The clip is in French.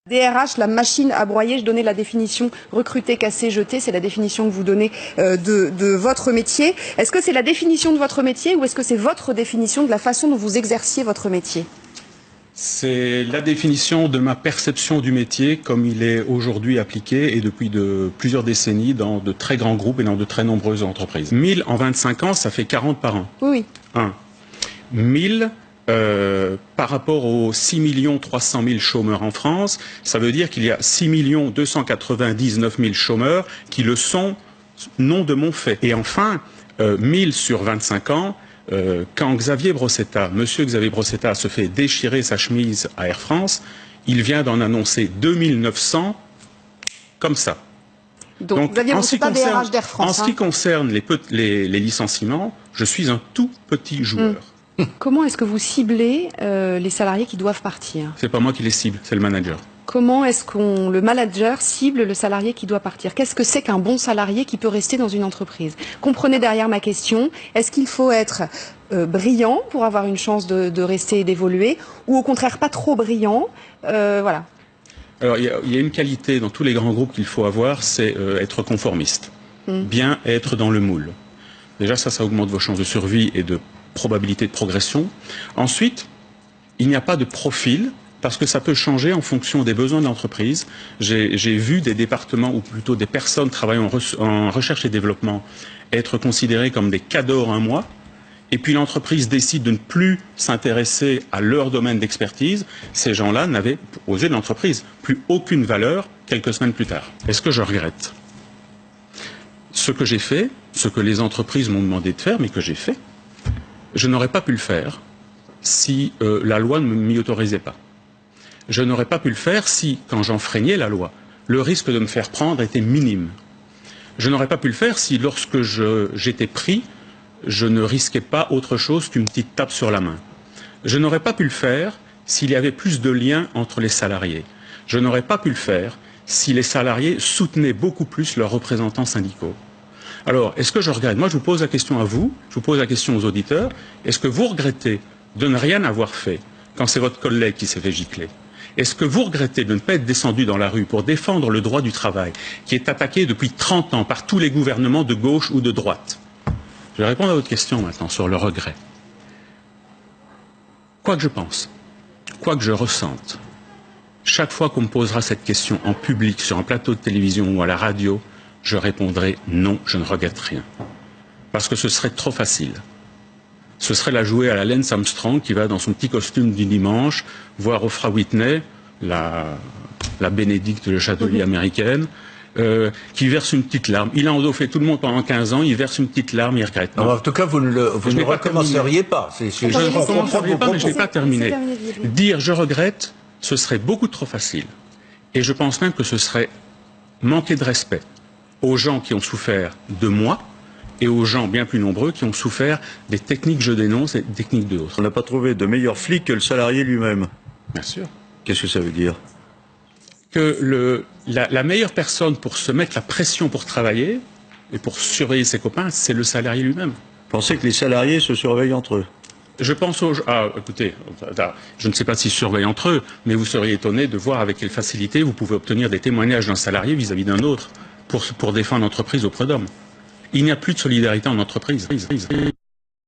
DRH, la machine à broyer, je donnais la définition recruter, casser, jeter, c'est la définition que vous donnez de votre métier. Est-ce que c'est la définition de votre métier ou est-ce que c'est votre définition de la façon dont vous exerciez votre métier? C'est la définition de ma perception du métier comme il est aujourd'hui appliqué et depuis plusieurs décennies dans de très grands groupes et dans de très nombreuses entreprises. 1000 en 25 ans, ça fait 40 par an. Oui. 1000 par rapport aux 6 300 000 chômeurs en France, ça veut dire qu'il y a 6 299 000 chômeurs qui le sont non de mon fait. Et enfin, 1000 sur 25 ans, quand Xavier Brossetta, monsieur Xavier Brossetta, se fait déchirer sa chemise à Air France, il vient d'en annoncer 2900 comme ça. Donc Xavier Brossetta, DRH d'Air France. En ce qui concerne les licenciements, je suis un tout petit joueur. Comment est-ce que vous ciblez les salariés qui doivent partir? C'est pas moi qui les cible, c'est le manager. Comment est-ce que le manager cible le salarié qui doit partir? Qu'est-ce que c'est qu'un bon salarié qui peut rester dans une entreprise? Comprenez derrière ma question, est-ce qu'il faut être brillant pour avoir une chance de rester et d'évoluer, ou au contraire pas trop brillant? Voilà. Alors il y a une qualité dans tous les grands groupes qu'il faut avoir, c'est être conformiste. Bien être dans le moule. Déjà ça augmente vos chances de survie et de probabilité de progression. Ensuite, il n'y a pas de profil, parce que ça peut changer en fonction des besoins de l'entreprise. J'ai vu des départements, ou plutôt des personnes travaillant en recherche et développement, être considérées comme des cadors un mois, et puis l'entreprise décide de ne plus s'intéresser à leur domaine d'expertise. Ces gens-là n'avaient, aux yeux de l'entreprise, plus aucune valeur quelques semaines plus tard. Est-ce que je regrette? Ce que j'ai fait, ce que les entreprises m'ont demandé de faire, mais que j'ai fait, je n'aurais pas pu le faire si la loi ne m'y autorisait pas. Je n'aurais pas pu le faire si, quand j'enfreignais la loi, le risque de me faire prendre était minime. Je n'aurais pas pu le faire si, lorsque j'étais pris, je ne risquais pas autre chose qu'une petite tape sur la main. Je n'aurais pas pu le faire s'il y avait plus de liens entre les salariés. Je n'aurais pas pu le faire si les salariés soutenaient beaucoup plus leurs représentants syndicaux. Alors, est-ce que je regrette? Moi, je vous pose la question à vous, je vous pose la question aux auditeurs. Est-ce que vous regrettez de ne rien avoir fait quand c'est votre collègue qui s'est fait gicler? Est-ce que vous regrettez de ne pas être descendu dans la rue pour défendre le droit du travail, qui est attaqué depuis 30 ans par tous les gouvernements de gauche ou de droite? Je vais répondre à votre question maintenant sur le regret. Quoi que je pense, quoi que je ressente, chaque fois qu'on me posera cette question en public, sur un plateau de télévision ou à la radio, je répondrai non, je ne regrette rien. Parce que ce serait trop facile. Ce serait la jouer à la Lance Armstrong qui va dans son petit costume du dimanche voir Oprah Whitney, la bénédicte de Châteauvieux américaine, qui verse une petite larme. Il a endoffé tout le monde pendant 15 ans, il verse une petite larme, il regrette. Non, en tout cas, vous ne recommenceriez pas. Je ne recommencerai pas, mais je n'ai pas terminé. Dire je regrette, ce serait beaucoup trop facile. Et je pense même que ce serait manquer de respect aux gens qui ont souffert de moi, et aux gens bien plus nombreux qui ont souffert des techniques que je dénonce et des techniques d'autres. On n'a pas trouvé de meilleur flic que le salarié lui-même. Bien sûr. Qu'est-ce que ça veut dire? Que la meilleure personne pour se mettre la pression pour travailler et pour surveiller ses copains, c'est le salarié lui-même. Vous pensez que les salariés se surveillent entre eux? Je pense aux... Ah, écoutez, je ne sais pas s'ils surveillent entre eux, mais vous seriez étonné de voir avec quelle facilité vous pouvez obtenir des témoignages d'un salarié vis-à-vis d'un autre pour défendre l'entreprise au prud'homme. Il n'y a plus de solidarité en entreprise.